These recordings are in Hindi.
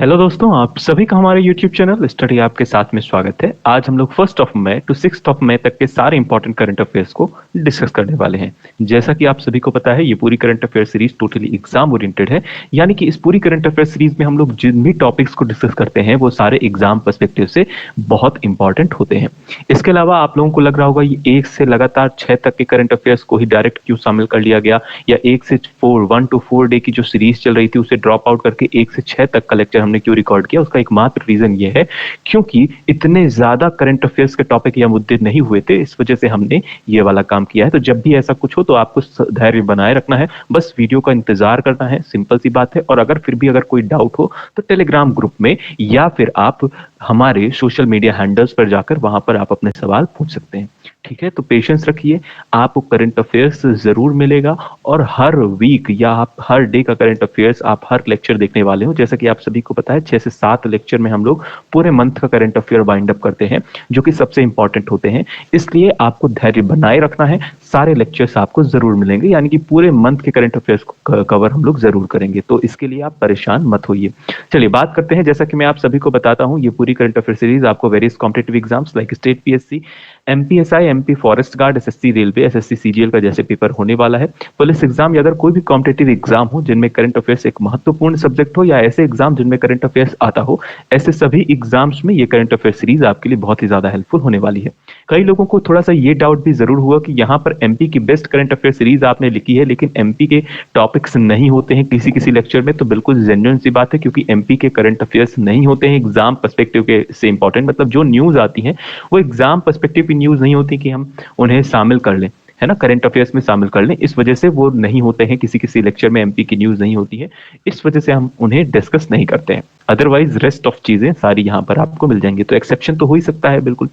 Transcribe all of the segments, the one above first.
हेलो दोस्तों, आप सभी का हमारे YouTube चैनल स्टडी आपके साथ में स्वागत है। आज हम लोग 1 मई से 6 मई तक के सारे इंपॉर्टेंट करंट अफेयर्स को डिस्कस करने वाले हैं। जैसा कि आप सभी को पता है, ये पूरी current affair series totally exam oriented है। यानी कि इस पूरी करंट अफेयर सीरीज में हम लोग जिन भी टॉपिक्स को डिस्कस करते हैं वो सारे एग्जाम पर्सपेक्टिव से बहुत इंपॉर्टेंट होते हैं। इसके अलावा आप लोगों को लग रहा होगा ये 1 से लगातार 6 तक के करंट अफेयर्स को ही डायरेक्ट क्यों शामिल कर लिया गया, या 1 to 4 डे की जो सीरीज चल रही थी उसे ड्रॉप आउट करके 1 से 6 तक का लेक्चर हमने क्यों रिकॉर्ड किया। उसका एकमात्र रीजन ये है क्योंकि इतने ज्यादा करंट अफेयर्स के टॉपिक या मुद्दे नहीं हुए थे, इस वजह से हमने ये वाला काम किया है। तो जब भी ऐसा कुछ हो तो आपको धैर्य बनाए रखना है, बस वीडियो का इंतजार करना है, सिंपल सी बात है। और अगर फिर भी अगर कोई डाउट हो तो टेलीग्राम ग्रुप में या फिर आप हमारे सोशल मीडिया हैंडल्स पर जाकर वहां पर आप अपने सवाल पूछ सकते हैं। ठीक है, तो पेशेंस रखिए, आपको करंट अफेयर्स जरूर मिलेगा और हर वीक या आप हर डे का करंट अफेयर्स आप हर लेक्चर देखने वाले हो। जैसा कि आप सभी को पता है, 6 से 7 लेक्चर में हम लोग पूरे मंथ का करंट अफेयर वाइंड अप करते हैं, जो कि सबसे इंपॉर्टेंट होते हैं। इसलिए आपको धैर्य बनाए रखना है, सारे लेक्चर्स आपको जरूर मिलेंगे, यानी कि पूरे मंथ के करंट अफेयर्स को कवर हम लोग जरूर करेंगे। तो इसके लिए आप परेशान मत होइए। चलिए बात करते हैं। जैसा कि मैं आप सभी को बताता हूं, ये पूरी करंट अफेयर सीरीज आपको various competitive exams like state PSC, MPSI, MP forest guard, SSC railway, SSC CGL का जैसे पेपर होने वाला है, पुलिस एग्जाम या अगर कोई भी कॉम्पिटिटिव एग्जाम हो जिनमें करंट अफेयर्स एक महत्वपूर्ण सब्जेक्ट हो, या ऐसे एग्जाम जिनमें करंट अफेयर्स आता हो, ऐसे सभी एग्जाम्स में ये करंट अफेयर सीरीज आपके लिए बहुत ही ज्यादा हेल्पफुल होने वाली है। कई लोगों को थोड़ा सा ये डाउट भी जरूर हुआ कि यहाँ पर एमपी की बेस्ट करंट अफेयर सीरीज आपने लिखी है, लेकिन एमपी के टॉपिक्स नहीं होते हैं किसी किसी लेक्चर में। तो बिल्कुल जेन्युइन सी बात है, क्योंकि एमपी के करंट अफेयर्स नहीं होते हैं एग्जाम पर्सपेक्टिव के से इंपॉर्टेंट, मतलब जो न्यूज आती है वो एग्जाम पर्सपेक्टिव की न्यूज नहीं होती कि हम उन्हें शामिल कर लें, है ना, करंट अफेयर्स में शामिल कर लें। इस वजह से वो नहीं होते हैं, किसी किसी लेक्चर में एमपी की न्यूज नहीं होती है, इस वजह से हम उन्हें डिस्कस नहीं करते हैं। अदरवाइज रेस्ट ऑफ चीजें सारी यहाँ पर आपको मिल जाएंगी। तो एक्सेप्शन तो हो ही सकता है, बिल्कुल,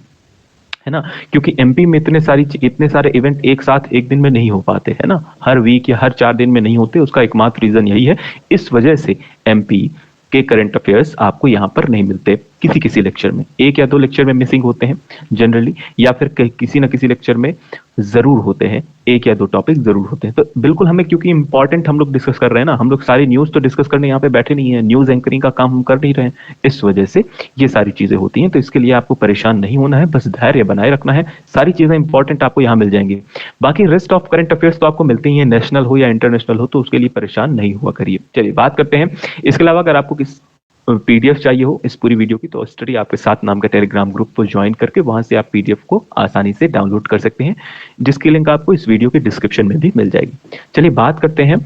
है ना, क्योंकि एमपी में इतने सारे इवेंट एक साथ एक दिन में नहीं हो पाते, है ना, हर वीक या हर 4 दिन में नहीं होते। उसका एकमात्र रीजन यही है। इस वजह से एमपी के करंट अफेयर्स आपको यहाँ पर नहीं मिलते। किसी किसी लेक्चर में 1 या 2 लेक्चर में मिसिंग होते हैं जनरली, या फिर किसी ना किसी लेक्चर में जरूर होते हैं, 1 या 2 टॉपिक जरूर होते हैं। तो बिल्कुल हमें, क्योंकि इंपॉर्टेंट हम लोग डिस्कस कर रहे हैं ना, हम लोग सारी न्यूज तो डिस्कस करने यहाँ पे बैठे नहीं है, न्यूज एंकरिंग का काम हम कर नहीं रहे हैं, इस वजह से ये सारी चीजें होती हैं। तो इसके लिए आपको परेशान नहीं होना है, बस धैर्य बनाए रखना है, सारी चीजें इंपॉर्टेंट आपको यहाँ मिल जाएंगी। बाकी रेस्ट ऑफ करंट अफेयर्स तो आपको मिलते ही है, नेशनल हो या इंटरनेशनल हो, तो उसके लिए परेशान नहीं हुआ करिए। चलिए बात करते हैं। इसके अलावा अगर आपको किस पीडीएफ चाहिए हो इस पूरी वीडियो की, तो स्टडी आपके साथ नाम का टेलीग्राम ग्रुप को ज्वाइन करके वहां से आप पीडीएफ को आसानी से डाउनलोड कर सकते हैं, जिसकी लिंक आपको इस वीडियो के डिस्क्रिप्शन में भी मिल जाएगी। चलिए बात करते हैं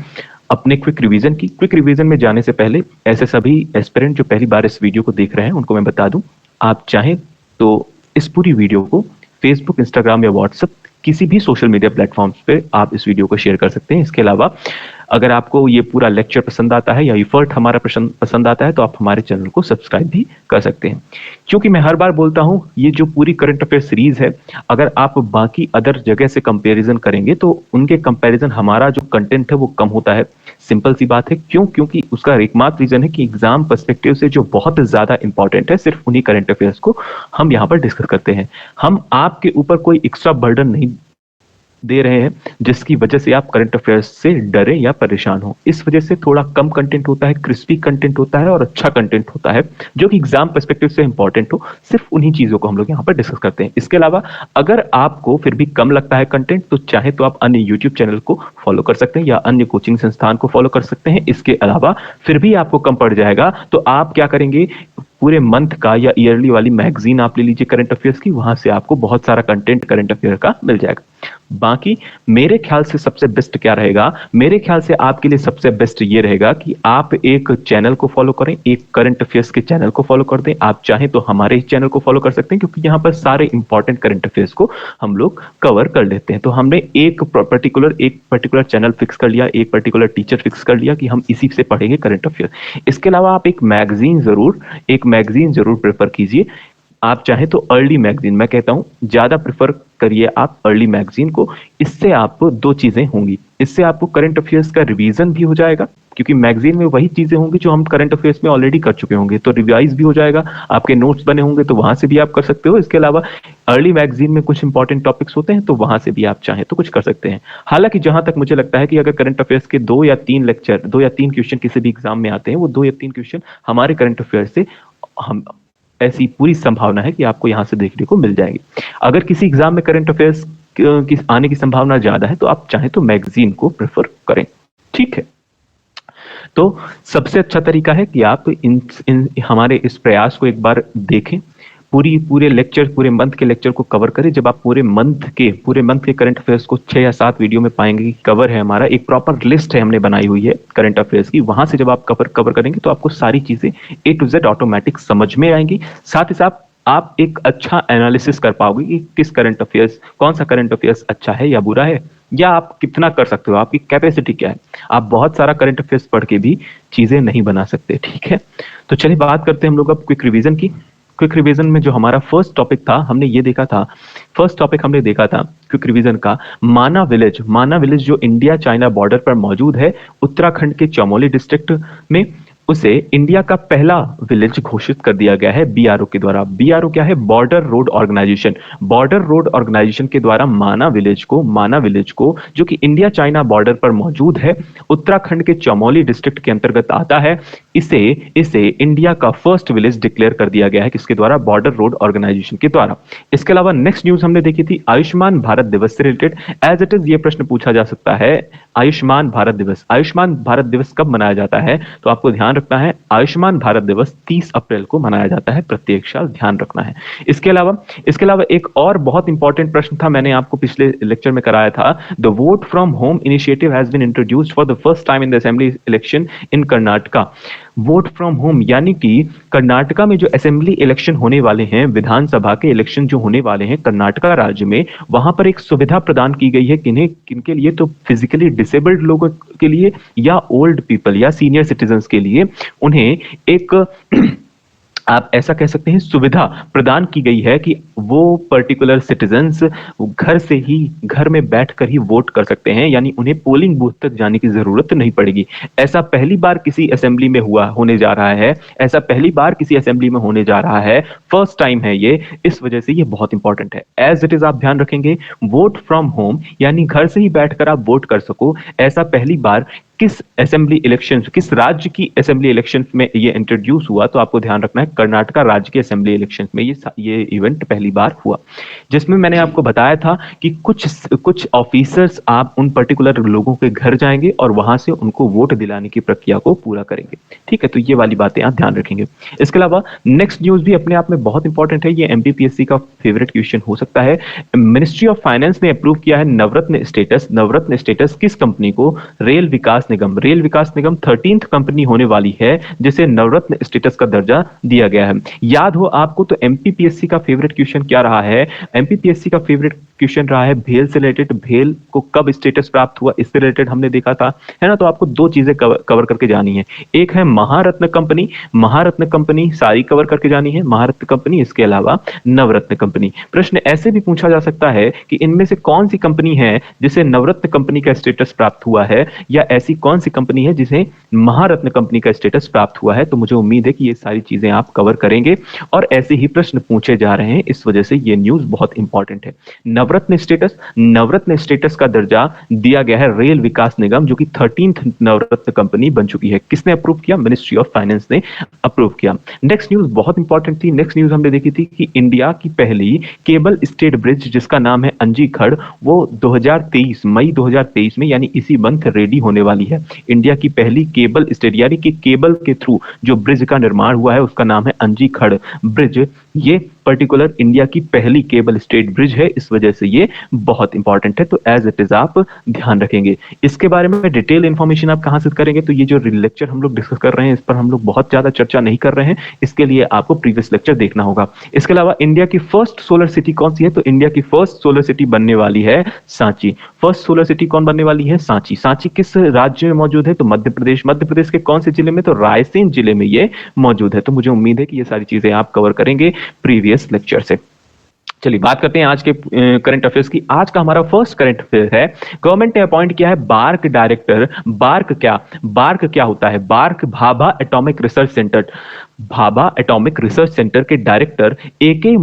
अपने क्विक रिवीजन की। क्विक रिवीजन में जाने से पहले ऐसे सभी एस्पिरेंट जो पहली बार इस वीडियो को देख रहे हैं उनको मैं बता दूं, आप चाहें तो इस पूरी वीडियो को फेसबुक, इंस्टाग्राम या व्हाट्सएप किसी भी सोशल मीडिया प्लेटफॉर्म्स पे आप इस वीडियो को शेयर कर सकते हैं। इसके अलावा अगर आपको ये पूरा लेक्चर पसंद आता है या इफर्ट हमारा पसंद आता है तो आप हमारे चैनल को सब्सक्राइब भी कर सकते हैं। क्योंकि मैं हर बार बोलता हूं, ये जो पूरी करंट अफेयर सीरीज है, अगर आप बाकी अदर जगह से कंपैरिजन करेंगे तो उनके कंपैरिजन हमारा जो कंटेंट है वो कम होता है। सिंपल सी बात है, क्यों? क्योंकि उसका एकमात्र रीजन है कि एग्जाम पर्सपेक्टिव से जो बहुत ज्यादा इंपॉर्टेंट है, सिर्फ उन्हीं करंट अफेयर्स को हम यहाँ पर डिस्कस करते हैं। हम आपके ऊपर कोई एक्स्ट्रा बर्डन नहीं दे रहे हैं जिसकी वजह से आप करंट अफेयर्स से डरे या परेशान हो। इस वजह से थोड़ा कम कंटेंट होता है, क्रिस्पी कंटेंट होता है और अच्छा कंटेंट होता है, जो कि एग्जाम पर्सपेक्टिव से इंपॉर्टेंट हो। सिर्फ उन्हीं चीजों को हम लोग यहाँ पर डिस्कस करते हैं। इसके अलावा अगर आपको फिर भी कम लगता है कंटेंट, तो चाहे तो आप अन्य यूट्यूब चैनल को फॉलो कर सकते हैं या अन्य कोचिंग संस्थान को फॉलो कर सकते हैं। इसके अलावा फिर भी आपको कम पड़ जाएगा तो आप क्या करेंगे, पूरे मंथ का या ईयरली वाली मैगजीन आप ले लीजिए करंट अफेयर्स की, वहां से आपको बहुत सारा कंटेंट करंट अफेयर का मिल जाएगा। बाकी मेरे ख्याल से सबसे बेस्ट क्या रहेगा, मेरे ख्याल से आपके लिए सबसे बेस्ट ये रहेगा कि आप एक चैनल को फॉलो करें, एक करंट अफेयर्स के चैनल को फॉलो कर दें। आप चाहें तो हमारे चैनल को फॉलो कर सकते हैं, क्योंकि यहाँ पर सारे इंपॉर्टेंट करंट अफेयर्स को हम लोग कवर कर लेते हैं। तो हमने एक पर्टिकुलर चैनल फिक्स कर लिया, एक पर्टिकुलर टीचर फिक्स कर लिया कि हम इसी से पढ़ेंगे करंट अफेयर। इसके अलावा आप एक मैगजीन जरूर प्रेफर कीजिए। आप चाहें तो अर्ली मैगजीन, मैं कहता हूं ज्यादा प्रेफर करिए आप अर्ली मैगजीन को। इससे आप दो चीजें होंगी, इससे आपको करंट अफेयर्स का रिवीजन भी हो जाएगा, क्योंकि मैगजीन में वही चीजें होंगी जो हम करंट अफेयर्स में ऑलरेडी कर चुके होंगे, तो रिवाइज भी हो जाएगा, आपके नोट्स बने होंगे तो वहां से भी आप कर सकते हो। इसके अलावा अर्ली मैगजीन में कुछ इंपॉर्टेंट टॉपिक्स होते हैं तो वहां से भी आप चाहें तो कुछ कर सकते हैं। हालांकि जहां तक मुझे लगता है कि अगर करंट अफेयर्स के 2 या 3 क्वेश्चन किसी भी एग्जाम में आते हैं, वो 2 या 3 क्वेश्चन हमारे करंट अफेयर से हम ऐसी पूरी संभावना है कि आपको यहां से देखने को मिल जाएगी। अगर किसी एग्जाम में करंट अफेयर्स की आने की संभावना ज्यादा है तो आप चाहें तो मैगजीन को प्रेफर करें। ठीक है, तो सबसे अच्छा तरीका है कि आप इन हमारे इस प्रयास को एक बार देखें, पूरे लेक्चर, पूरे मंथ के लेक्चर को कवर करें। जब आप पूरे मंथ के करंट अफेयर्स को 6 या 7 वीडियो में पाएंगे कि कवर है, हमारा एक प्रॉपर लिस्ट है हमने बनाई हुई है करंट अफेयर्स की, वहां से जब आप कवर करेंगे तो आपको सारी चीजें A to Z ऑटोमेटिक समझ में आएंगी। साथ ही साथ आप एक अच्छा एनालिसिस कर पाओगे कि किस करंट अफेयर्स, कौन सा करंट अफेयर्स अच्छा है या बुरा है, या आप कितना कर सकते हो, आपकी कैपेसिटी क्या है। आप बहुत सारा करंट अफेयर्स पढ़ के भी चीजें नहीं बना सकते। ठीक है, तो चलिए बात करते हैं हम लोग अब क्विक रिवीजन की। क्विक रिवीजन में जो हमारा फर्स्ट टॉपिक था, फर्स्ट टॉपिक हमने देखा था क्विक रिवीजन का, माना विलेज जो इंडिया चाइना बॉर्डर पर मौजूद है, उत्तराखंड के चमोली डिस्ट्रिक्ट में, उसे इंडिया का पहला विलेज घोषित कर दिया गया है बीआरओ के द्वारा। बीआरओ क्या है? बॉर्डर रोड ऑर्गेनाइजेशन के द्वारा माना विलेज को जो कि इंडिया चाइना बॉर्डर पर मौजूद है, उत्तराखंड के चमोली डिस्ट्रिक्ट के अंतर्गत आता है, इसे इंडिया का फर्स्ट विलेज डिक्लेयर कर दिया गया है, किसके द्वारा? बॉर्डर रोड ऑर्गेनाइजेशन के द्वारा। इसके अलावा नेक्स्ट न्यूज हमने देखी थी आयुष्मान भारत दिवस से रिलेटेड। एज इट इज ये प्रश्न पूछा जा सकता है, आयुष्मान भारत दिवस कब मनाया जाता है? तो आपको ध्यान रखना है, आयुष्मान भारत दिवस 30 अप्रैल को मनाया जाता है प्रत्येक साल, ध्यान रखना है। इसके अलावा एक और बहुत इंपॉर्टेंट प्रश्न था, मैंने आपको पिछले लेक्चर में कराया था। The vote from home initiative has been introduced for the first time in the assembly election in Karnataka. Vote from home यानी कि कर्नाटका में जो असेंबली इलेक्शन होने वाले हैं, विधानसभा के इलेक्शन जो होने वाले हैं कर्नाटका राज्य में, वहां पर एक सुविधा प्रदान की गई है किनके लिए? तो फिजिकली डिसेबल्ड लोगों के लिए या ओल्ड पीपल या सीनियर सिटीजन्स के लिए, उन्हें एक आप ऐसा कह सकते हैं सुविधा प्रदान की गई है कि वो पर्टिकुलर सिटीजन्स घर में बैठकर ही वोट कर सकते हैं, यानी उन्हें पोलिंग बूथ तक जाने की जरूरत नहीं पड़ेगी। ऐसा पहली बार किसी असेंबली में होने जा रहा है, फर्स्ट टाइम है ये, इस वजह से ये बहुत इंपॉर्टेंट है। एज इट इज आप ध्यान रखेंगे, वोट फ्रॉम होम यानी घर से ही बैठकर आप वोट कर सको, ऐसा पहली बार किस राज्य की असेंबली इलेक्शन में ये इंट्रोड्यूस हुआ? तो आपको ध्यान रखना है कर्नाटका राज्य के असेंबली इलेक्शन में ये इवेंट पहली बार हुआ, जिसमें मैंने आपको बताया था कि कुछ ऑफिसर्स आप उन पर्टिकुलर लोगों के घर जाएंगे और वहां से उनको वोट दिलाने की प्रक्रिया को पूरा करेंगे। ठीक है, तो ये वाली बातें आप ध्यान रखेंगे। इसके अलावा नेक्स्ट न्यूज भी अपने आप में बहुत इंपॉर्टेंट है, ये एमपीपीएससी का फेवरेट क्वेश्चन हो सकता है। मिनिस्ट्री ऑफ फाइनेंस ने अप्रूव किया है नवरत्न स्टेटस किस कंपनी को? रेल विकास निगम 13th कंपनी होने वाली है जिसे नवरत्न स्टेटस का दर्जा दिया गया है। याद हो आपको तो एमपीपीएससी का फेवरेट क्वेश्चन क्या रहा है? एमपीपीएससी का फेवरेट क्वेश्चन रहा है भेल से रिलेटेड। भेल को कब स्टेटस प्राप्त हुआ, इससे रिलेटेड हमने देखा था, है ना। तो आपको दो चीजें कवर करके जानी है, एक है महारत्न कंपनी सारी कवर करके जानी है, महारत्न कंपनी, इसके अलावा नवरत्न कंपनी। प्रश्न ऐसे भी पूछा जा सकता है कि इनमें से कौन सी कंपनी है जिसे नवरत्न कंपनी का स्टेटस प्राप्त हुआ है, या ऐसी कौन सी कंपनी है जिसे महारत्न कंपनी का स्टेटस प्राप्त हुआ है। तो मुझे उम्मीद है कि ये सारी चीजें आप कवर करेंगे और ऐसे ही प्रश्न पूछे जा रहे हैं, इस वजह से ये न्यूज बहुत इंपॉर्टेंट है। नवरत्न स्टेटस का दर्जा दिया गया है रेल विकास निगम, जो कि 13th नवरत्न कंपनी बन चुकी है। किसने अप्रूव किया? मिनिस्ट्री ऑफ फाइनेंस ने अप्रूव किया। नेक्स्ट न्यूज बहुत इंपॉर्टेंट थी, नेक्स्ट न्यूज हमने देखी थी कि इंडिया की पहली केबल स्टेड ब्रिज जिसका नाम है अंजी खड़, वो मई 2023 में यानी इसी मंथ रेडी होने वाली है। इंडिया की पहली केबल स्टेड यानी कि केबल के थ्रू जो ब्रिज का निर्माण हुआ है उसका नाम है अंजी खड़ ब्रिज। ये पर्टिकुलर इंडिया की पहली केबल स्टेड ब्रिज है, इस वजह से ये बहुत इंपॉर्टेंट है। तो एज इट इज आप ध्यान रखेंगे। इसके बारे में डिटेल इंफॉर्मेशन आप कहां से करेंगे? तो ये जो लेक्चर हम लोग डिस्कस कर रहे हैं इस पर हम लोग बहुत ज्यादा चर्चा नहीं कर रहे हैं, इसके लिए आपको प्रीवियस लेक्चर देखना होगा। इसके अलावा इंडिया की फर्स्ट सोलर सिटी कौन सी है? तो इंडिया की फर्स्ट सोलर सिटी बनने वाली है सांची। फर्स्ट सोलर सिटी कौन बनने वाली है? सांची। सांची किस राज्य में मौजूद है? तो मध्य प्रदेश के कौन से जिले में? तो रायसेन जिले में ये मौजूद है। तो मुझे उम्मीद है कि ये सारी चीजें आप कवर करेंगे प्रीवियस प्रीवियस लेक्चर से। चलिए बात करते हैं आज के करंट अफेयर्स की। आज का हमारा फर्स्ट करंट अफेयर है, गवर्नमेंट ने अपॉइंट किया है बार्क डायरेक्टर। बार्क क्या होता है? BARC Bhabha atomic research centre, Bhabha atomic research centre के डायरेक्टर ए के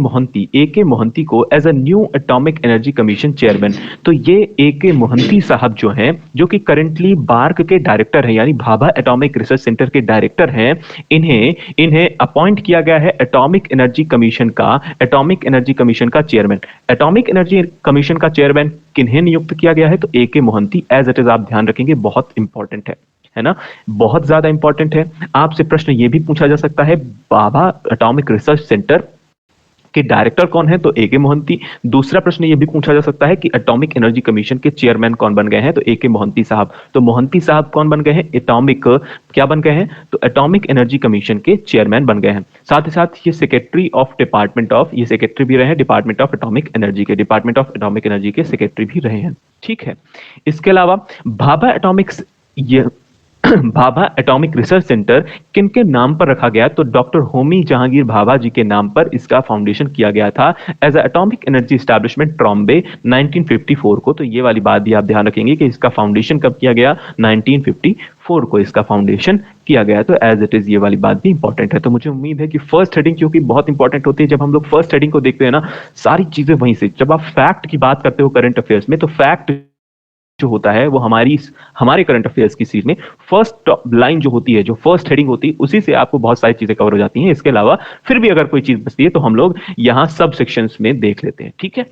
मोहंती को as a new atomic energy commission chairman. तो ये ए के मोहंती साहब जो हैं, जो कि करंटली बार्क के डायरेक्टर हैं, यानी भाभा एटॉमिक रिसर्च सेंटर के डायरेक्टर हैं, इन्हें इन्हें अपॉइंट किया गया है एटॉमिक एनर्जी कमीशन का चेयरमैन। एटॉमिक एनर्जी कमीशन का चेयरमैन किन्हें नियुक्त किया गया है? तो ए K Mohanty. As it is आप ध्यान रखेंगे, बहुत इंपॉर्टेंट है ना, बहुत ज्यादा इंपॉर्टेंट है। आपसे प्रश्न यह भी पूछा जा सकता है, भाभा एटॉमिक रिसर्च सेंटर के डायरेक्टर कौन है? तो ए के मोहंती। दूसरा प्रश्न यह भी पूछा जा सकता है कि एटॉमिक एनर्जी कमीशन के चेयरमैन कौन बन गए हैं? तो ए के मोहंती साहब। तो मोहंती साहब कौन बन गए हैं? एटॉमिक क्या बन गए हैं? तो एटॉमिक एनर्जी कमीशन के चेयरमैन बन गए हैं। साथ ही साथ ये सेक्रेटरी ये सेक्रेटरी भी रहे हैं डिपार्टमेंट ऑफ एटॉमिक एनर्जी के सेक्रेटरी भी रहे हैं। ठीक है, इसके अलावा भाभा एटॉमिक्स ये भाभा एटॉमिक रिसर्च सेंटर किनके नाम पर रखा गया? तो डॉक्टर होमी जहांगीर भाभा जी के नाम पर इसका फाउंडेशन किया गया था as a atomic energy establishment Trombay 1954 को। तो ये वाली बात भी आप ध्यान रखेंगे कि इसका फाउंडेशन कब किया गया? 1954 को इसका फाउंडेशन किया गया। तो एज इट इज ये वाली बात भी इंपॉर्टेंट है। तो मुझे उम्मीद है कि फर्स्ट हेडिंग, क्योंकि बहुत इंपॉर्टेंट होती है, जब हम लोग फर्स्ट हेडिंग को देखते हैं ना, सारी चीजें वहीं से, जब आप फैक्ट की बात करते हो करंट अफेयर्स में, तो फैक्ट जो होता है वो हमारे करंट अफेयर्स की सीरीज में फर्स्ट लाइन जो होती है, जो फर्स्ट हेडिंग होती है, उसी से आपको बहुत सारी चीजें कवर हो जाती हैं। इसके अलावा फिर भी अगर कोई चीज बचती है तो हम लोग यहां सब सेक्शंस में देख लेते हैं। ठीक है,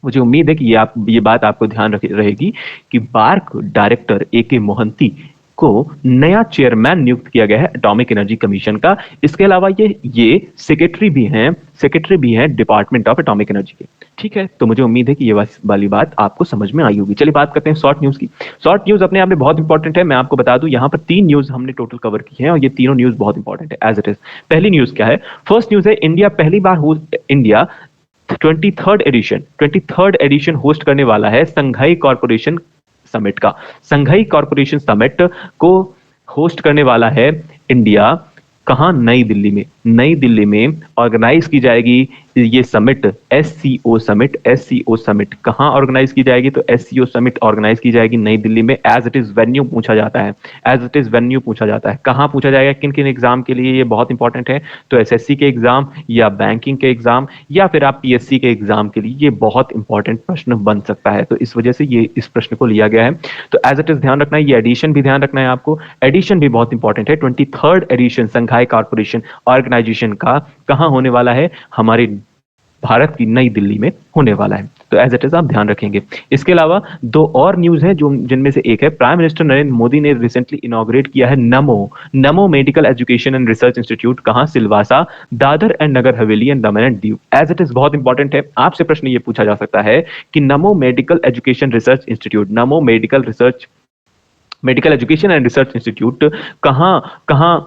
मुझे उम्मीद है कि ये बात आपको ध्यान रहेगी कि bark director A K Mohanty को नया चेयरमैन नियुक्त किया गया है एटॉमिक एनर्जी कमीशन का। इसके अलावा ये सेक्रेटरी भी हैं डिपार्टमेंट ऑफ एटॉमिक एनर्जी के। ठीक है, तो मुझे उम्मीद है कि ये वाली बात आपको समझ में आई होगी। चलिए बात करते हैं शॉर्ट न्यूज की। शॉर्ट न्यूज अपने आप में बहुत इंपॉर्टेंट है। मैं आपको बता दूं, यहां पर 3 न्यूज हमने टोटल कवर की है और ये तीनों न्यूज बहुत इंपॉर्टेंट है एज इट इज। पहली न्यूज क्या है? फर्स्ट न्यूज है, इंडिया 23rd एडिशन होस्ट करने वाला है संघाई कॉर्पोरेशन समिट को होस्ट करने वाला है इंडिया। कहां? नई दिल्ली में ऑर्गेनाइज की जाएगी ये समिट, एससीओ समिट। कहां ऑर्गेनाइज की जाएगी? तो एससीओ समिट ऑर्गेनाइज की जाएगी नई दिल्ली में। एज इट इज वेन्यू पूछा जाता है, कहां पूछा जाएगा, किन किन एग्जाम के लिए? ये बहुत इंपॉर्टेंट है। तो एसएससी के एग्जाम या बैंकिंग के एग्जाम या फिर आप पीएससी के एग्जाम के लिए ये बहुत इंपॉर्टेंट प्रश्न बन सकता है। तो इस वजह से ये इस प्रश्न को लिया गया है। तो एज इट इज ध्यान रखना है। ये एडिशन भी ध्यान रखना है आपको, एडिशन भी बहुत इंपॉर्टेंट है। 23rd एडिशन संघाई कॉर्पोरेशन ऑर्गेनाइजेशन का कहां होने वाला है? हमारे भारत की नई दिल्ली में होने वाला है। तो एज इट इज आप ध्यान रखेंगे। इसके अलावा 2 और न्यूज है, जो जिनमें से एक है, प्राइम मिनिस्टर नरेंद्र मोदी ने रिसेंटली इनॉग्रेट किया है Namo medical education and research institute. कहां? Silvassa, Dadra and Nagar Haveli and Daman and Diu. As it is बहुत इंपॉर्टेंट है। आपसे प्रश्न ये पूछा जा सकता है कि नमो medical education education and research institute कहां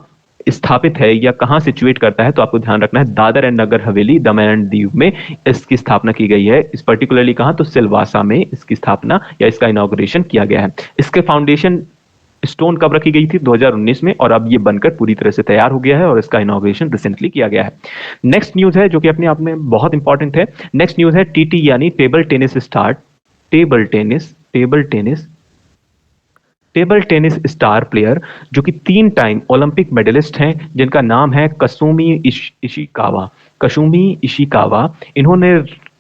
स्थापित है या कहां सिचुएट करता है? तो आपको ध्यान रखना है, Dadar and Nagar Haveli, Daman and Diu में इसकी स्थापना की गई है। इस पर्टिकुलरली कहां? तो सिलवासा में इसकी स्थापना या इसका इनॉग्रेशन किया गया है। इसके फाउंडेशन स्टोन कब रखी गई थी? 2019 में, और अब ये बनकर पूरी तरह से तैयार हो गया है और इसका इनॉग्रेशन रिसेंटली किया गया है। नेक्स्ट न्यूज है जो कि अपने आप में बहुत इंपॉर्टेंट है। नेक्स्ट न्यूज है टीटी यानी टेबल टेनिस स्टार प्लेयर, जो कि 3 टाइम ओलंपिक मेडलिस्ट हैं, जिनका नाम है कसूमी इशिकावा। इन्होंने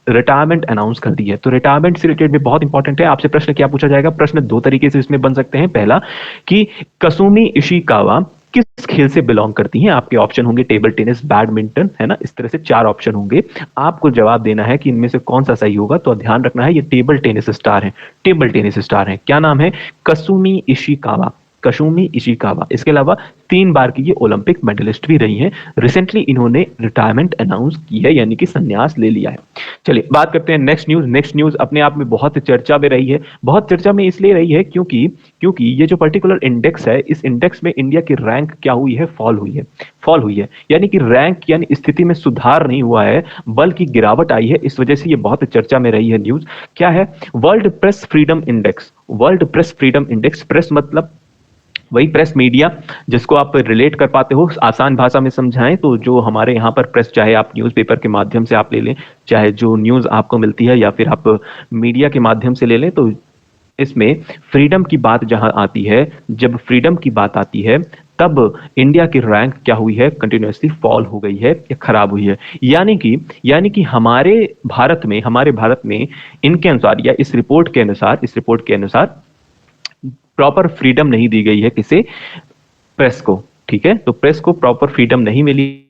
रिटायरमेंट अनाउंस कर दी है। तो रिटायरमेंट से रिलेटेड भी बहुत इंपॉर्टेंट है। आपसे प्रश्न क्या पूछा जाएगा? प्रश्न 2 तरीके से इसमें बन सकते हैं। पहला कि कसूमी इशिकावा किस खेल से बिलोंग करती हैं? आपके ऑप्शन होंगे टेबल टेनिस, बैडमिंटन, है ना, इस तरह से 4 ऑप्शन होंगे। आपको जवाब देना है कि इनमें से कौन सा सही होगा। तो ध्यान रखना है, ये टेबल टेनिस स्टार हैं। क्या नाम है? कसूमी इशिकावा। इसके अलावा 3 बार की ये ओलंपिक मेडलिस्ट भी रही हैं। रिसेंटली इन्होंने रिटायरमेंट अनाउंस की है, यानी कि संन्यास ले लिया है। चलिए बात करते हैं नेक्स्ट न्यूज अपने आप में बहुत चर्चा में रही है। बहुत चर्चा में इसलिए रही है क्योंकि ये जो पर्टिकुलर इंडेक्स है, इस इंडेक्स में इंडिया की रैंक क्या हुई है? फॉल हुई है, यानी कि रैंक यानी स्थिति में सुधार नहीं हुआ है, बल्कि गिरावट आई है। इस वजह से ये बहुत चर्चा में रही है न्यूज। क्या है? World press freedom index. Press मतलब वही प्रेस मीडिया जिसको आप रिलेट कर पाते हो, आसान भाषा में समझाएं तो जो हमारे यहाँ पर प्रेस, चाहे आप न्यूज़पेपर के माध्यम से आप ले लें, चाहे जो न्यूज़ आपको मिलती है या फिर आप मीडिया के माध्यम से ले लें, तो इसमें फ्रीडम की बात जहां आती है, जब फ्रीडम की बात आती है, तब इंडिया की रैंक क्या हुई है, कंटिन्यूअसली फॉल हो गई है या खराब हुई है। यानी कि हमारे भारत में इनके अनुसार या इस रिपोर्ट के अनुसार प्रॉपर फ्रीडम नहीं दी गई है किसे, प्रेस को। ठीक है, तो प्रेस को प्रॉपर फ्रीडम नहीं मिली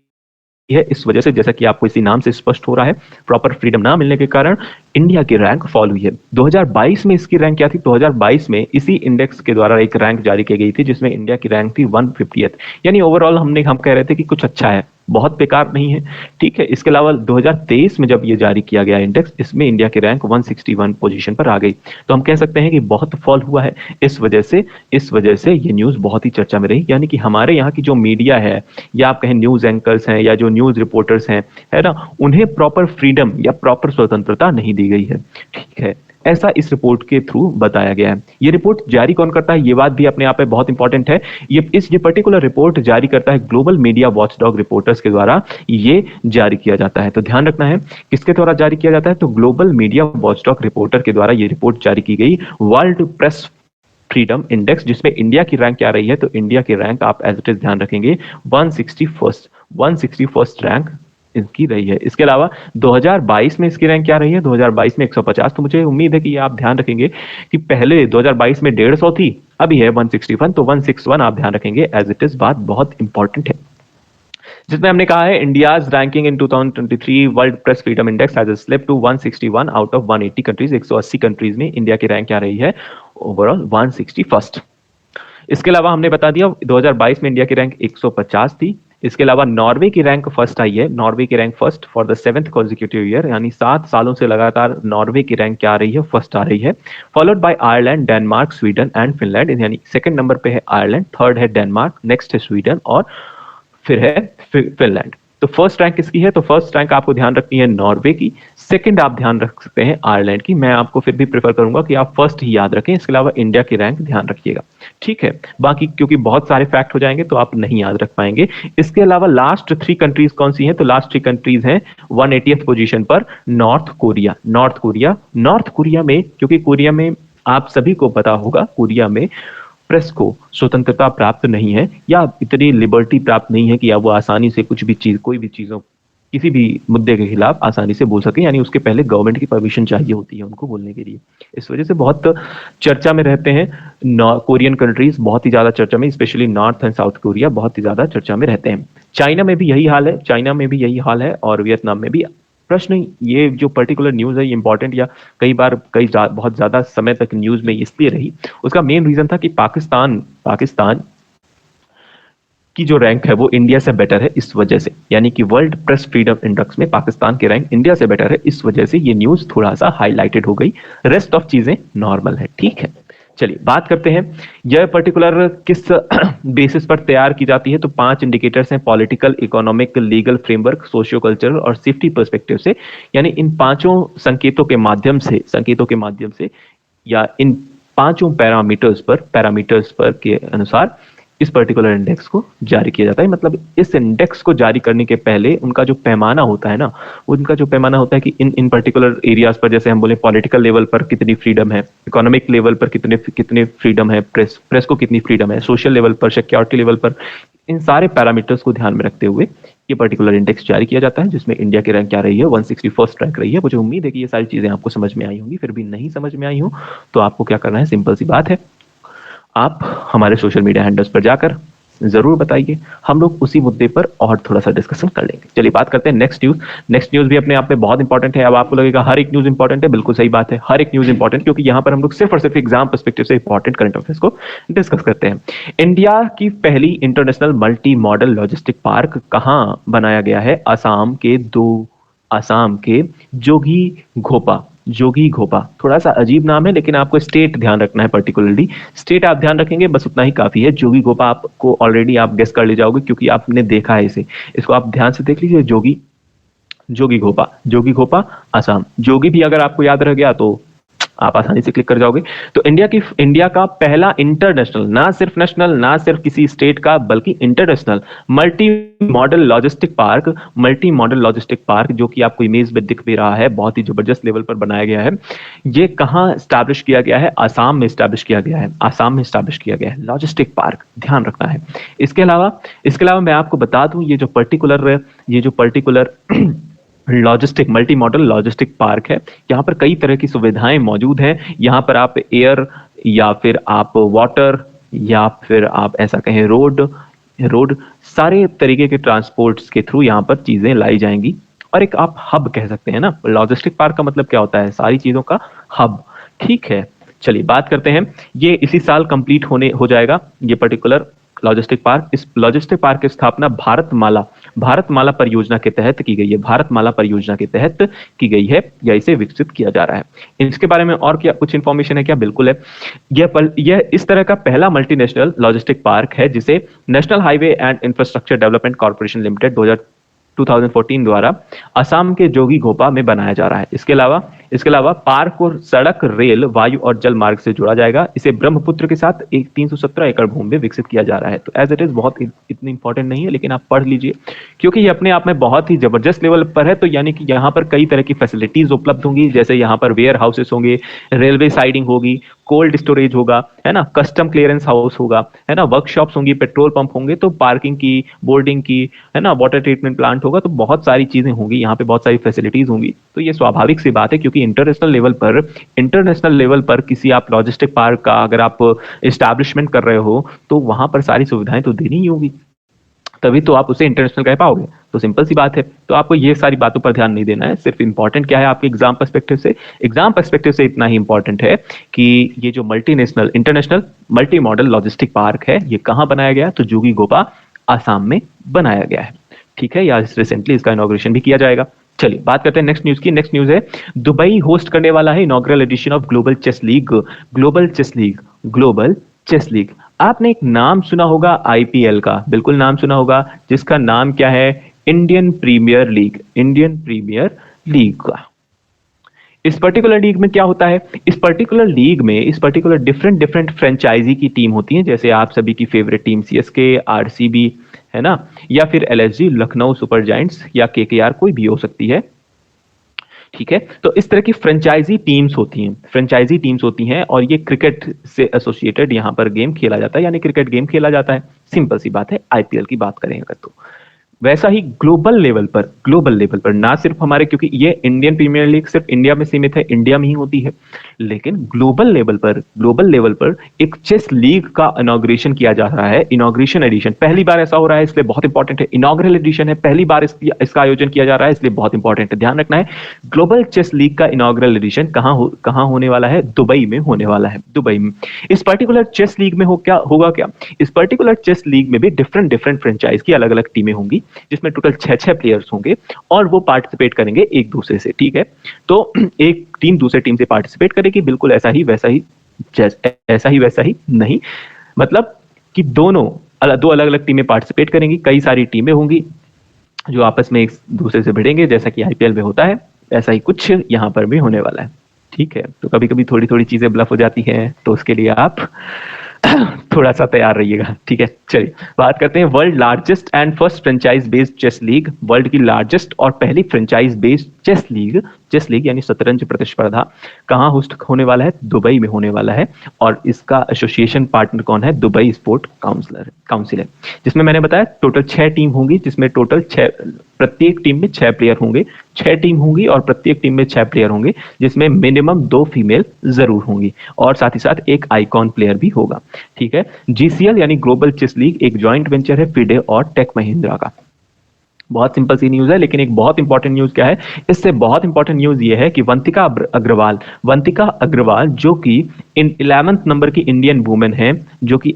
है, इस वजह से जैसा कि आपको इसी नाम से स्पष्ट हो रहा है, प्रॉपर फ्रीडम ना मिलने के कारण इंडिया की रैंक फॉल हुई है। 2022 में इसकी रैंक क्या थी? 2022 में इसी इंडेक्स के द्वारा एक रैंक जारी की गई थी जिसमें इंडिया की रैंक थी 150th। यानी ओवरऑल हम कह रहे थे कि कुछ अच्छा है, बहुत बेकार नहीं है। ठीक है, इसके अलावा 2023 में जब ये जारी किया गया इंडेक्स, इसमें इंडिया की रैंक 161 पोजीशन पर आ गई। तो हम कह सकते हैं कि बहुत फॉल हुआ है। इस वजह से ये न्यूज बहुत ही चर्चा में रही। यानी कि हमारे यहाँ की जो मीडिया है, या आप कहें न्यूज एंकर्स हैं या जो न्यूज रिपोर्टर्स हैं, है ना, उन्हें प्रॉपर फ्रीडम या प्रॉपर स्वतंत्रता नहीं दी गई है। ठीक है, ऐसा इस रिपोर्ट के थ्रू बताया गया है। ये रिपोर्ट जारी कौन करता है, ये बात भी अपने आप में बहुत इंपॉर्टेंट है। ये पर्टिकुलर रिपोर्ट जारी करता है ग्लोबल मीडिया वॉचडॉग रिपोर्टर्स के द्वारा ये जारी किया जाता है। तो ध्यान रखना है किसके द्वारा जारी किया जाता है, तो ग्लोबल मीडिया वॉचडॉग रिपोर्टर के द्वारा ये रिपोर्ट जारी की गई, वर्ल्ड प्रेस फ्रीडम इंडेक्स, जिसमें इंडिया की रैंक क्या रही है, तो इंडिया की रैंक आप एज इट इज ध्यान रखेंगे 161st रैंक इसकी रही है। इसके अलावा 2022 में इसकी रैंक क्या रही है, 2022 में 150। तो मुझे उम्मीद है कि आप ध्यान रखेंगे कि पहले 2022 में 150 थी, अभी है 161, तो 161 आप ध्यान रखेंगे एज इट इज। बात बहुत इंपॉर्टेंट है, जिसमें हमने कहा है India's ranking in 2023 world press freedom index has slipped to 161 out of 180 countries. 180 countries में इंडिया की रैंक क्या रही है, ओवरऑल 161st। इसके अलावा हमने बता दिया 2022 में इंडिया की रैंक 150 थी। इसके अलावा नॉर्वे की रैंक फर्स्ट आई है, नॉर्वे की rank first for the 7th consecutive year, यानी 7 सालों से लगातार नॉर्वे की रैंक क्या आ रही है, फर्स्ट आ रही है। Followed by Ireland, Denmark, Sweden and Finland, यानी सेकंड नंबर पे है आयरलैंड, थर्ड है डेनमार्क, नेक्स्ट है स्वीडन और फिर है फिनलैंड। तो फर्स्ट रैंक किसकी है, तो फर्स्ट रैंक आपको ध्यान रखनी है नॉर्वे की, सेकंड आप ध्यान रख सकते हैं आयरलैंड की। मैं आपको फिर भी प्रेफर करूंगा कि आप फर्स्ट ही याद रखें, इसके अलावा इंडिया की रैंक ध्यान रखिएगा। ठीक है, बाकी क्योंकि बहुत सारे फैक्ट हो जाएंगे तो आप नहीं याद रख पाएंगे। इसके अलावा लास्ट 3 कंट्रीज कौन सी हैं, तो लास्ट 3 कंट्रीज हैं 180th पोजीशन पर नॉर्थ कोरिया में, क्योंकि कोरिया में आप सभी को पता होगा, कोरिया में प्रेस को स्वतंत्रता प्राप्त नहीं है या इतनी लिबर्टी प्राप्त नहीं है कि अब वो आसानी से कुछ भी चीज, कोई भी चीजों, किसी भी मुद्दे के खिलाफ आसानी से बोल सके। यानी उसके पहले गवर्नमेंट की परमिशन चाहिए होती है उनको बोलने के लिए। इस वजह से बहुत चर्चा में रहते हैं कोरियन कंट्रीज, बहुत ही ज्यादा चर्चा में, specially north and south Korea बहुत ही ज्यादा चर्चा में रहते हैं। चाइना में भी यही हाल है और वियतनाम में भी। प्रश्न, ये जो पर्टिकुलर न्यूज है ये इंपॉर्टेंट, या बहुत ज्यादा समय तक न्यूज में इसलिए रही, उसका मेन रीजन था कि पाकिस्तान की जो रैंक है वो इंडिया से बेटर है इस वजह से। यानी कि वर्ल्ड प्रेस फ्रीडम इंडेक्स में पाकिस्तान की रैंक इंडिया से बेटर है, इस वजह से ये न्यूज थोड़ा सा हाईलाइटेड हो गई। रेस्ट ऑफ चीजें नॉर्मल है। ठीक है, चलिए बात करते हैं यह पर्टिकुलर किस बेसिस पर तैयार की जाती है। तो 5 इंडिकेटर्स हैं, political, economic, legal framework, socio cultural और सेफ्टी पर्सपेक्टिव से। यानी इन 5 संकेतों के माध्यम से या इन 5 पैरामीटर्स पर के अनुसार इस पर्टिकुलर इंडेक्स को जारी किया जाता है। मतलब इस इंडेक्स को जारी करने के पहले उनका जो पैमाना होता है ना, उनका जो पैमाना होता है कि इन पर्टिकुलर एरियाज पर, जैसे हम बोले पॉलिटिकल लेवल पर कितनी फ्रीडम है, इकोनॉमिक लेवल पर कितने फ्रीडम है, प्रेस को कितनी फ्रीडम है, सोशल लेवल पर, सिक्योरिटी लेवल पर, इन सारे पैरामीटर्स को ध्यान में रखते हुए ये पर्टिकुलर इंडेक्स जारी किया जाता है, जिसमें इंडिया की रैंक क्या रही है, 161st रैंक रही है। मुझे उम्मीद है कि ये सारी चीजें आपको समझ में आई होंगी। फिर भी नहीं समझ में आई हो तो आपको क्या करना है, सिंपल सी बात है, आप हमारे सोशल मीडिया हैंडल्स पर जाकर जरूर बताइए, हम लोग उसी मुद्दे पर और थोड़ा सा डिस्कशन कर लेंगे। चलिए बात करते हैं नेक्स्ट न्यूज भी अपने आप में बहुत इंपॉर्टेंट है। अब आपको लगेगा हर एक न्यूज इंपॉर्टेंट है, बिल्कुल सही बात है, हर एक न्यूज इंपॉर्टेंट, क्योंकि यहाँ पर हम लोग सिर्फ और सिर्फ एग्जाम पर्सपेक्टिव से इंपॉर्टेंट करंट अफेयर्स को डिस्कस करते हैं। इंडिया की पहली international multi modal logistic park कहाँ बनाया गया है, आसाम के जोगी घोपा। थोड़ा सा अजीब नाम है, लेकिन आपको स्टेट ध्यान रखना है, पर्टिकुलरली स्टेट आप ध्यान रखेंगे, बस उतना ही काफी है। जोगी घोपा आपको ऑलरेडी आप गेस कर ले जाओगे, क्योंकि आपने देखा है इसको आप ध्यान से देख लीजिए। जोगी घोपा आसाम। जोगी भी अगर आपको याद रह गया तो आप आसानी से क्लिक कर जाओगे। तो इंडिया का पहला इंटरनेशनल, ना सिर्फ नेशनल, ना सिर्फ किसी स्टेट का, बल्कि international multi modal logistic park, जो कि आपको इमेज में दिख भी रहा है, बहुत ही जबरदस्त लेवल पर बनाया गया है। ये कहाँ स्टैब्लिश किया गया है? आसाम में स्टैब्लिश किया गया है। आसाम में स्टैब्लिश किया गया है लॉजिस्टिक पार्क, ध्यान रखना है। इसके अलावा मैं आपको बता दूं, ये जो particular logistic multi modal logistic park है, यहाँ पर कई तरह की सुविधाएं मौजूद हैं। यहाँ पर आप एयर, या फिर आप वाटर, या फिर आप ऐसा कहें रोड, सारे तरीके के ट्रांसपोर्ट्स के थ्रू यहाँ पर चीजें लाई जाएंगी। और एक आप हब कह सकते हैं ना, लॉजिस्टिक पार्क का मतलब क्या होता है? सारी चीजों का हब। ठीक है, चलिए बात करते हैं। ये इसी साल कंप्लीट हो जाएगा ये पर्टिकुलर लॉजिस्टिक पार्क। इस लॉजिस्टिक पार्क की स्थापना भारतमाला परियोजना के तहत की गई है। भारतमाला परियोजना के तहत की गई है, या इसे विकसित किया जा रहा है। इसके बारे में और क्या कुछ इंफॉर्मेशन है क्या? बिल्कुल है। यह इस तरह का पहला मल्टीनेशनल लॉजिस्टिक पार्क है जिसे national highway and infrastructure development corporation limited 2014 द्वारा असम के जोगीघोपा में बनाया जा रहा है। इसके अलावा पार्क को सड़क, रेल, वायु और जल मार्ग से जोड़ा जाएगा। इसे ब्रह्मपुत्र के साथ एक 317 एकड़ भूमि में विकसित किया जा रहा है। तो एज इट इज बहुत इतनी इंपॉर्टेंट नहीं है, लेकिन आप पढ़ लीजिए, क्योंकि ये अपने आप में बहुत ही जबरदस्त लेवल पर है। तो यानी कि यहाँ पर कई तरह की फैसिलिटीज उपलब्ध होंगी, जैसे यहाँ पर वेयर हाउसेस होंगे, रेलवे साइडिंग होगी, कोल्ड स्टोरेज होगा, है ना, कस्टम क्लियरेंस हाउस होगा, है ना, वर्कशॉप्स होंगी, पेट्रोल पंप होंगे, तो पार्किंग की, बोर्डिंग की, है ना, वाटर ट्रीटमेंट प्लांट होगा। तो बहुत सारी चीजें होंगी यहाँ पे, बहुत सारी फैसिलिटीज होंगी। तो ये स्वाभाविक सी बात है, क्योंकि इंटरनेशनल लेवल पर किसी आप लॉजिस्टिक पार्क का अगर आप एस्टैब्लिशमेंट कर रहे हो, तो वहां पर सारी सुविधाएं तो देनी ही होगी, तभी तो आप उसे इंटरनेशनल कह पाओगे। तो सिंपल सी बात है। तो आपको ये सारी बातों पर ध्यान नहीं देना है, सिर्फ इंपॉर्टेंट क्या है आपके एग्जाम पर्सपेक्टिव से इतना ही इंपॉर्टेंट है कि ये जो international multi modal logistic park है, ये कहाँ बनाया गया? तो जोगीघोपा, आसाम में बनाया गया है। ठीक है, या रिसेंटली इसका इनॉग्रेशन भी किया जाएगा। चलिए बात करते हैं नेक्स्ट न्यूज की। नेक्स्ट न्यूज है, दुबई होस्ट करने वाला है inaugural edition of global chess league. आपने एक नाम सुना होगा आईपीएल का, बिल्कुल नाम सुना होगा, जिसका नाम क्या है? इंडियन प्रीमियर लीग का। इस पर्टिकुलर लीग में क्या होता है? इस पर्टिकुलर डिफरेंट डिफरेंट फ्रेंचाइजी की टीम होती है, जैसे आप सभी की फेवरेट टीम सीएसके, आरसीबी, है ना, या फिर एलएसजी, लखनऊ सुपर जायंट्स, या केकेआर, कोई भी हो सकती है। ठीक है, तो इस तरह की फ्रेंचाइजी टीम्स होती हैं, और ये क्रिकेट से एसोसिएटेड यहाँ पर गेम खेला जाता है, यानी क्रिकेट गेम खेला जाता है। सिंपल सी बात है, आईपीएल की बात करें अगर तो। वैसा ही ग्लोबल लेवल पर ना सिर्फ हमारे, क्योंकि ये इंडियन प्रीमियर लीग सिर्फ इंडिया में सीमित है, इंडिया में ही होती है, लेकिन ग्लोबल लेवल पर एक चेस लीग का इनॉग्रेशन किया जा रहा है। इनॉग्रेशन एडिशन पहली बार ऐसा हो रहा है, इसलिए बहुत इंपॉर्टेंट है। इनॉग्रल एडिशन है, पहली बार इसका आयोजन किया जा रहा है, इसलिए बहुत इंपॉर्टेंट है, ध्यान रखना है। ग्लोबल चेस लीग का इनॉग्रल एडिशन कहाँ होने वाला है? दुबई में होने वाला है, दुबई में। इस पर्टिकुलर चेस लीग में होगा क्या? इस पर्टिकुलर चेस लीग में भी डिफरेंट डिफरेंट फ्रेंचाइज की अलग अलग टीमें होंगी, जिसमें टोटल 6 प्लेयर्स होंगे, और वो पार्टिसिपेट करेंगे एक दूसरे से। ठीक है, तो एक टीम दूसरे टीम से पार्टिसिपेट करेगी, बिल्कुल ऐसा ही वैसा ही नहीं, मतलब कि दो अलग अलग टीमें पार्टिसिपेट करेंगी, कई सारी टीमें होंगी जो आपस में एक दूसरे से भिड़ेंगे, जैसा कि आईपीएल में होता है, ऐसा ही कुछ यहाँ पर भी होने वाला है। ठीक है, तो कभी कभी थोड़ी थोड़ी चीजें ब्लफ हो जाती हैं, तो उसके लिए आप थोड़ा सा तैयार रहिएगा। ठीक है, चलिए बात करते हैं world largest and first franchise based chess league. World की लार्जेस्ट और पहली फ्रेंचाइज बेस्ड चेस लीग यानी शतरंज प्रतिस्पर्धा कहाँ होस्ट होने वाला है? दुबई में होने वाला है। और इसका एसोसिएशन पार्टनर कौन है? दुबई स्पोर्ट काउंसिल है, जिसमें मैंने बताया टोटल 6 टीम होंगी, जिसमें टोटल 6, प्रत्येक टीम में 6 प्लेयर होंगे। 6 टीम होंगी और प्रत्येक टीम में 6 प्लेयर होंगे, जिसमें मिनिमम 2 फीमेल जरूर होंगी, और साथ ही साथ एक आइकॉन प्लेयर भी होगा। ठीक है, जीसीएल यानी ग्लोबल चेस लीग एक जॉइंट वेंचर है फिडे और टेक महिंद्रा का। बहुत सिंपल सी न्यूज है, लेकिन एक बहुत इंपॉर्टेंट न्यूज क्या है? इससे बहुत इंपॉर्टेंट न्यूज ये है कि वंतिका अग्रवाल जो कि 11th नंबर की इंडियन वुमेन है, जो कि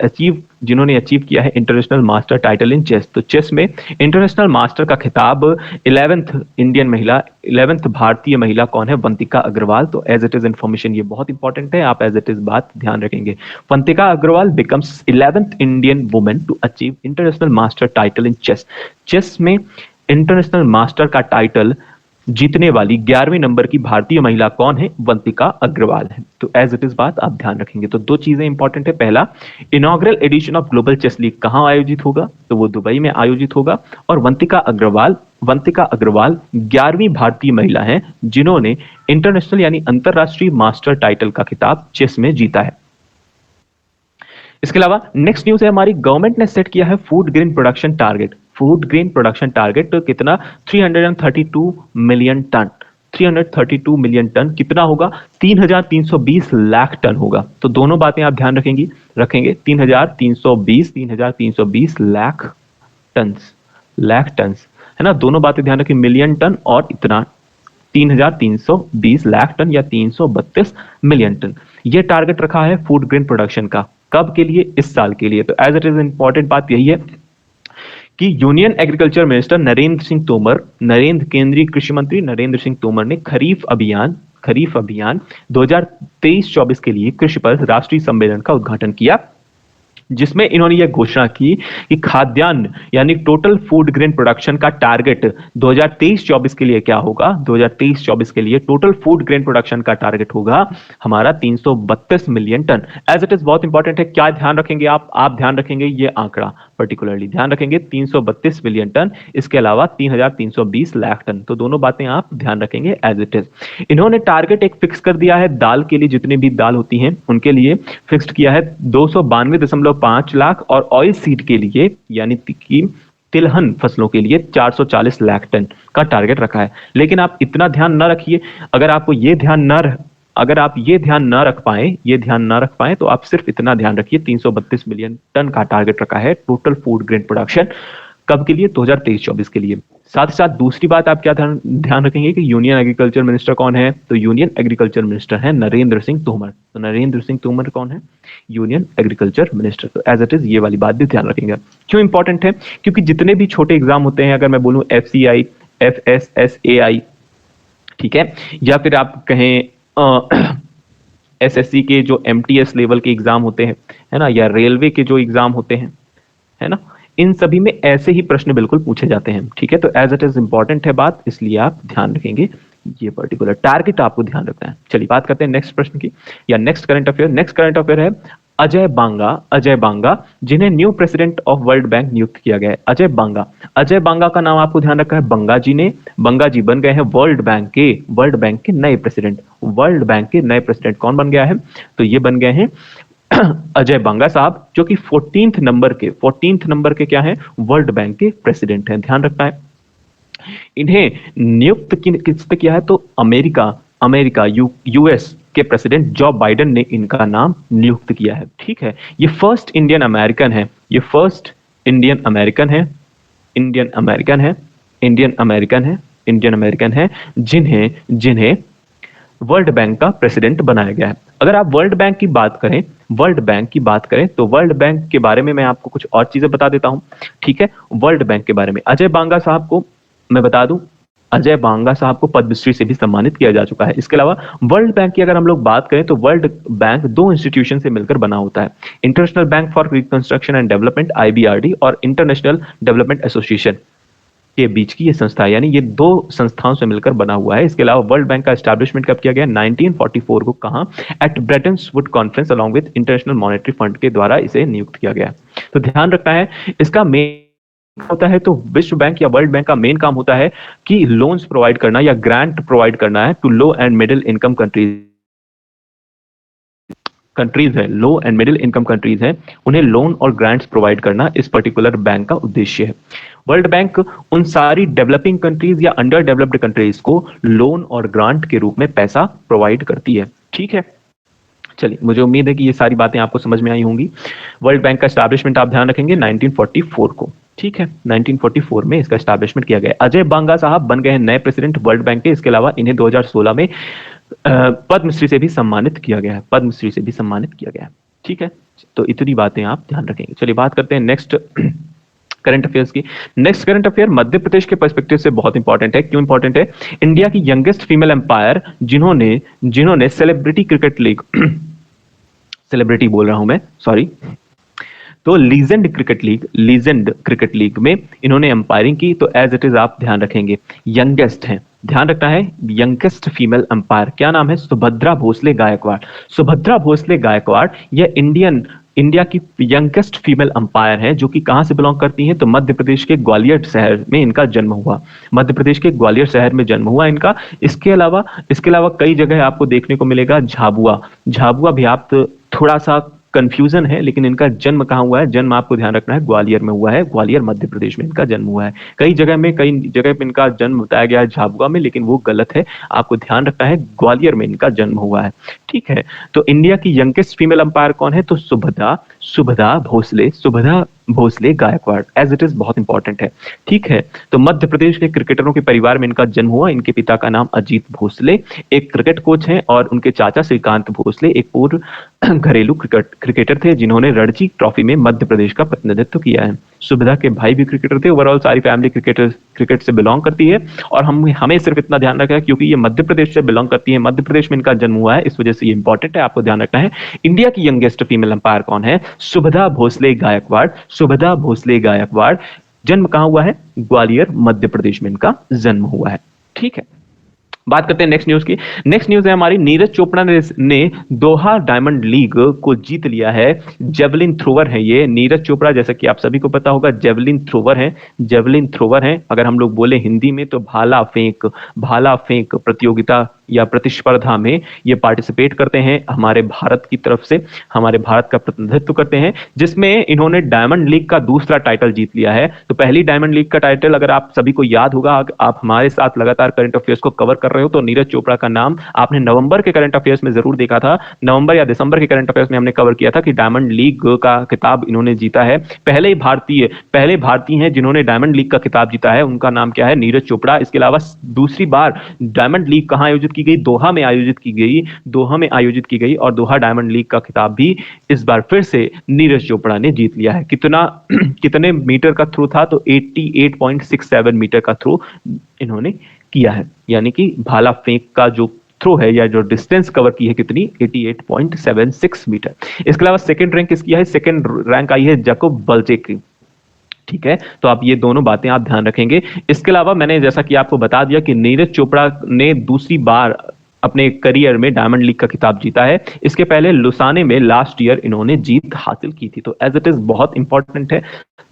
जिन्होंने अचीव किया है international master title in chess. तो चेस में इंटरनेशनल मास्टर का खिताब 11th भारतीय महिला कौन है? वंतिका अग्रवाल। तो एज इट इज इंफॉर्मेशन ये बहुत इंपॉर्टेंट है, आप एज इट इज बात ध्यान रखेंगे। Vantika Agrawal becomes 11th Indian women to achieve international master title in chess. Chess में इंटरनेशनल मास्टर का टाइटल जीतने वाली 11वें नंबर की भारतीय महिला कौन है? वंतिका अग्रवाल है। तो एज इट इज बात आप ध्यान रखेंगे। तो दो चीजें इंपॉर्टेंट है। पहला, inaugural edition of global chess league कहां आयोजित होगा? तो वो दुबई में आयोजित होगा। और वंतिका अग्रवाल 11वीं भारतीय महिला है जिन्होंने इंटरनेशनल यानी अंतरराष्ट्रीय मास्टर टाइटल का खिताब चेस में जीता है। इसके अलावा नेक्स्ट न्यूज है हमारी, गवर्नमेंट ने सेट किया है food grain production target. Food grain production target तो कितना? 332 मिलियन टन। 332 मिलियन टन कितना होगा? 3,320 लाख टन होगा। तो दोनों बातें आप ध्यान रखेंगे 3,320 लाख टन, है ना। दोनों बातें ध्यान रखें, मिलियन टन और इतना 3,320 लाख टन या 332 मिलियन टन। ये टारगेट रखा है फूड ग्रेन प्रोडक्शन का। कब के लिए? इस साल के लिए। तो एज इट इज इंपॉर्टेंट बात यही है कि यूनियन एग्रीकल्चर मिनिस्टर केंद्रीय कृषि मंत्री नरेंद्र सिंह तोमर ने खरीफ अभियान 2023-24 के लिए कृषि पर राष्ट्रीय सम्मेलन का उद्घाटन किया, जिसमें इन्होंने यह घोषणा की कि खाद्यान्न यानी टोटल फूड ग्रेन प्रोडक्शन का टारगेट 2023-24 के लिए क्या होगा? 2023-24 के लिए टोटल फूड ग्रेन प्रोडक्शन का टारगेट होगा हमारा 332 million ton. As it is बहुत इंपॉर्टेंट है। क्या ध्यान रखेंगे आप ध्यान रखेंगे ये आंकड़ा, पर्टिकुलरली ध्यान रखेंगे 332 मिलियन टन, इसके अलावा 3,320 लाख टन। तो दोनों बातें आप ध्यान रखेंगे एज इट इज। इन्होंने टारगेट एक फिक्स कर दिया है दाल के लिए, जितनी भी दाल होती हैं उनके लिए फिक्स्ड किया है 292.5 लाख, और ऑयल सीड के लिए यानी कि तिलहन फसलों के लिए 440 लाख टन का टारगेट रखा है। लेकिन आप इतना ध्यान न रखिए, अगर आप ये ध्यान ना रख पाए तो आप सिर्फ इतना ध्यान रखिए 332 मिलियन टन का टारगेट रखा है टोटल फूड ग्रेन प्रोडक्शन। कब के लिए? 2023-24 के लिए। साथ ही साथ दूसरी बात आप क्या ध्यान रखेंगे कि यूनियन एग्रीकल्चर मिनिस्टर कौन है? तो यूनियन एग्रीकल्चर मिनिस्टर है नरेंद्र सिंह तोमर। तो नरेंद्र सिंह तोमर कौन है? Union agriculture minister. तो एज इट इज ये वाली बात भी ध्यान रखेंगे। क्यों इंपॉर्टेंट है? क्योंकि जितने भी छोटे एग्जाम होते हैं, अगर मैं बोलूं FCI, FSSAI, ठीक है, या फिर आप कहें SSC के जो MTS लेवल के एग्जाम होते हैं, है ना, या रेलवे के जो एग्जाम होते हैं, है ना, इन सभी में ऐसे ही प्रश्न बिल्कुल पूछे जाते हैं। ठीक है, तो एज इट इज इंपॉर्टेंट है बात, इसलिए आप ध्यान रखेंगे ये पर्टिकुलर टारगेट आपको ध्यान रखना है। चलिए बात करते हैं नेक्स्ट प्रश्न की या next current affair. Next current affair है अजय बांगा जिन्हें new president of world bank नियुक्त किया गया है। अजय बांगा का नाम आपको ध्यान रखा है। बंगा जी बन गए हैं वर्ल्ड बैंक के नए प्रेसिडेंट। वर्ल्ड बैंक के नए प्रेसिडेंट कौन बन गया है? तो ये बन गए हैं अजय बांगा साहब, जो कि 14th नंबर के क्या है? वर्ल्ड बैंक के प्रेसिडेंट हैं। ध्यान रखना है। इन्हें नियुक्त किस पे किया है? तो अमेरिका यूएस के प्रेसिडेंट जो बाइडेन ने इनका नाम नियुक्त किया है। ठीक है, ये फर्स्ट इंडियन अमेरिकन है जिन्हें वर्ल्ड बैंक का प्रेसिडेंट बनाया गया है। अगर आप वर्ल्ड बैंक की बात करें तो वर्ल्ड बैंक के बारे में मैं आपको कुछ और चीजें बता देता हूं। ठीक है, वर्ल्ड बैंक के बारे में अजय बांगा साहब को मैं बता दूं, अजय बांगा साहब को पद्मश्री से भी सम्मानित किया जा चुका है। इसके अलावा वर्ल्ड बैंक की अगर हम लोग बात करें तो वर्ल्ड बैंक दो इंस्टीट्यूशन से मिलकर बना होता है, international bank for reconstruction and development IBRD और इंटरनेशनल डेवलपमेंट एसोसिएशन के बीच की ये संस्था है, यानी ये दो संस्थाओं से मिलकर बना हुआ है। इसके अलावा वर्ल्ड बैंक का एस्टैब्लिशमेंट कब किया गया? 1944 को। कहां? At Bretton Wood conference along with international monetary fund के द्वारा इसे नियुक्त किया गया। तो ध्यान रखना है, इसका मेन होता है तो विश्व बैंक या वर्ल्ड बैंक का मेन काम होता है कि लोन्स प्रोवाइड करना या ग्रांट प्रोवाइड करना है to low and middle income countries है, low and middle income countries है, उन्हें लोन और ग्रांट्स प्रोवाइड करना इस पर्टिकुलर बैंक का उद्देश्य है। वर्ल्ड बैंक उन सारी डेवलपिंग कंट्रीज या अंडर डेवलप्ड कंट्रीज को लोन और ग्रांट के रूप में पैसा प्रोवाइड करती है। ठीक है, चलिए मुझे उम्मीद है कि ये सारी बातें आपको समझ में आई होंगी। वर्ल्ड बैंक का एस्टैब्लिशमेंट आप ध्यान रखेंगे 1944 को। ठीक है, 1944 में इसका एस्टैब्लिशमेंट किया गया। अजय बांगा साहब बन गए हैं नए प्रेसिडेंट वर्ल्ड बैंक के। इसके अलावा इन्हें 2016 में पद्मश्री से भी सम्मानित किया गया है। ठीक है, तो इतनी बातें आप ध्यान रखेंगे। चलिए बात करते हैं नेक्स्ट करंट अफेयर्स की। Next current affair Madhya Pradesh के पर्सपेक्टिव से बहुत इंपॉर्टेंट है। क्यों इंपॉर्टेंट है? इंडिया की यंगेस्ट फीमेल एम्पायर जिन्होंने सेलिब्रिटी क्रिकेट लीग सेलिब्रिटी बोल रहा हूं मैं, सॉरी, तो लीजेंड क्रिकेट लीग में इन्होंने एम्पायरिंग की। तो एज इट इज आप ध्यान रखेंगे, यंगेस्ट हैं, ध्यान रखना है, यंगेस्ट फीमेल अंपायर क्या नाम है? सुभद्रा भोसले गायकवाड़। सुभद्रा भोसले गायकवाड़ यह इंडिया की यंगेस्ट फीमेल अंपायर है, जो कि कहां से बिलोंग करती हैं? तो मध्य प्रदेश के ग्वालियर शहर में इनका जन्म हुआ। मध्य प्रदेश के ग्वालियर शहर में जन्म हुआ इनका। इसके अलावा कई जगह आपको देखने को मिलेगा झाबुआ। झाबुआ भी आप थोड़ा सा कंफ्यूजन है, लेकिन इनका जन्म कहाँ हुआ है? जन्म आपको ध्यान रखना है ग्वालियर में हुआ है। ग्वालियर मध्य प्रदेश में इनका जन्म हुआ है। कई जगह पे इनका जन्म बताया गया है झाबुआ में, लेकिन वो गलत है। आपको ध्यान रखना है ग्वालियर में इनका जन्म हुआ है। ठीक है, तो इंडिया की यंगेस्ट फीमेल अंपायर कौन है? तो Subhadra Bhosle Gaikwad, as it is, बहुत इंपॉर्टेंट है। ठीक है, तो मध्य प्रदेश के क्रिकेटरों के परिवार में इनका जन्म हुआ। इनके पिता का नाम अजीत भोसले एक क्रिकेट कोच हैं, और उनके चाचा श्रीकांत भोसले एक पूर्व घरेलू क्रिकेटर थे, जिन्होंने रणजी ट्रॉफी में मध्य प्रदेश का प्रतिनिधित्व किया है। सुभद्रा के भाई भी क्रिकेटर थे। ओवरऑल सारी फैमिली क्रिकेट से बिलोंग करती है, और हमें सिर्फ इतना ध्यान रखना है, क्योंकि ये मध्य प्रदेश से बिलोंग करती है, मध्य प्रदेश में इनका जन्म हुआ है, इस वजह से ये इंपॉर्टेंट है, आपको ध्यान रखना है। इंडिया की यंगेस्ट फीमेल अंपायर कौन है? सुभद्रा भोसले गायकवाड़। सुभद्रा भोसले गायकवाड़। जन्म कहां हुआ है? ग्वालियर मध्य प्रदेश में इनका जन्म हुआ है। ठीक है, बात करते हैं नेक्स्ट न्यूज की। नेक्स्ट न्यूज है हमारी, नीरज चोपड़ा ने दोहा डायमंड लीग को जीत लिया है। जेवलिन थ्रोवर है ये नीरज चोपड़ा, जैसा कि आप सभी को पता होगा, जेवलिन थ्रोवर है। जेवलिन थ्रोवर है, अगर हम लोग बोले हिंदी में तो भाला फेंक प्रतियोगिता या प्रतिस्पर्धा में ये पार्टिसिपेट करते हैं। हमारे भारत की तरफ से हमारे भारत का प्रतिनिधित्व करते हैं, जिसमें इन्होंने डायमंड लीग का दूसरा टाइटल जीत लिया है। तो पहली डायमंड लीग का टाइटल, अगर आप सभी को याद होगा, आप हमारे साथ लगातार करंट अफेयर्स को कवर कर रहे हो, तो नीरज चोपड़ा का नाम आपने नवंबर के करंट अफेयर्स में जरूर देखा था। नवंबर या दिसंबर के करंट अफेयर्स में हमने कवर किया था कि डायमंड लीग का खिताब इन्होंने जीता है। पहले भारतीय हैं जिन्होंने डायमंड लीग का खिताब जीता है, उनका नाम क्या है? नीरज चोपड़ा। इसके अलावा दूसरी बार डायमंड लीग कहां आयोजित की गई? दोहा में आयोजित की गई, और दोहा डायमंड लीग का खिताब भी इस बार फिर से नीरज चोपड़ा ने जीत लिया है। कितने मीटर का थ्रो था? तो 88.67 मीटर का थ्रो इन्होंने किया है, यानी कि भाला फेंक का जो थ्रो है या जो डिस्टेंस कवर की है कितनी? 88.76 मीटर। इसके अलावा सेकंड रैंक किसकी है? सेकंड रैंक आई है जैकोब बल्चेक की। ठीक है, तो आप ये दोनों बातें आप ध्यान रखेंगे। इसके अलावा मैंने जैसा कि आपको बता दिया कि नीरज चोपड़ा ने दूसरी बार अपने करियर में डायमंड लीग का खिताब जीता है। इसके पहले लुसाने में लास्ट ईयर इन्होंने जीत हासिल की थी। तो एज इट इज बहुत इंपॉर्टेंट है,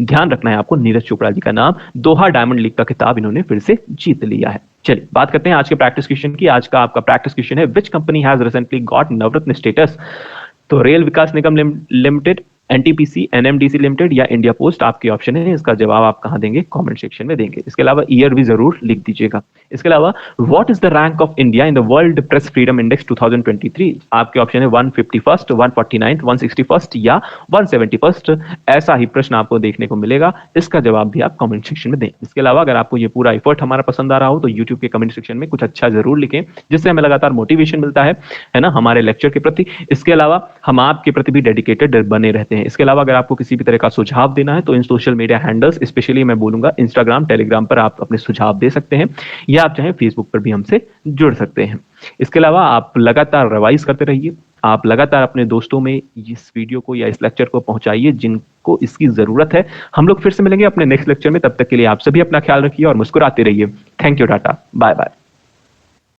ध्यान रखना है आपको नीरज चोपड़ा जी का नाम। दोहा डायमंड लीग का खिताब इन्होंने फिर से जीत लिया है। चलिए बात करते हैं आज के प्रैक्टिस क्वेश्चन की। आज का आपका प्रैक्टिस क्वेश्चन है, which company has recently got Navratna status? तो रेल विकास निगम लिमिटेड, एनटीपीसी, एनएमडीसी लिमिटेड या इंडिया पोस्ट, आपके ऑप्शन है। इसका जवाब आप कहां देंगे? कमेंट सेक्शन में देंगे। इसके अलावा ईयर भी जरूर लिख दीजिएगा। इसके अलावा what is the rank of India in the world press freedom index 2023? आपके ऑप्शन है 151st, 149th, 161st या 171st। ऐसा ही प्रश्न आपको देखने को मिलेगा, इसका जवाब भी आप कमेंट सेक्शन में दें। इसके अलावा अगर आपको ये पूरा एफर्ट हमारा पसंद आ रहा हो तो यूट्यूब के कमेंट सेक्शन में कुछ अच्छा जरूर लिखें, जिससे हमें लगातार मोटिवेशन मिलता है ना, हमारे लेक्चर के प्रति। इसके अलावा हम आपके प्रति भी डेडिकेटेड बने रहते हैं। इसके अलावा अगर आपको किसी भी तरह का सुझाव देना है तो इन सोशल मीडिया हैंडल्स, स्पेशली मैं बोलूंगा इंस्टाग्राम, टेलीग्राम पर आप अपने सुझाव दे सकते हैं, या आप चाहे फेसबुक पर भी हमसे जुड़ सकते हैं। इसके अलावा आप लगातार रिवाइज करते रहिए। आप लगातार अपने दोस्तों में इस वीडियो को या इस लेक्चर को पहुंचाइए जिनको इसकी जरूरत है। हम लोग फिर से मिलेंगे अपने नेक्स्ट लेक्चर में। तब तक के लिए आप सभी अपना ख्याल रखिए और मुस्कुराते रहिए। Thank you, tata, bye bye.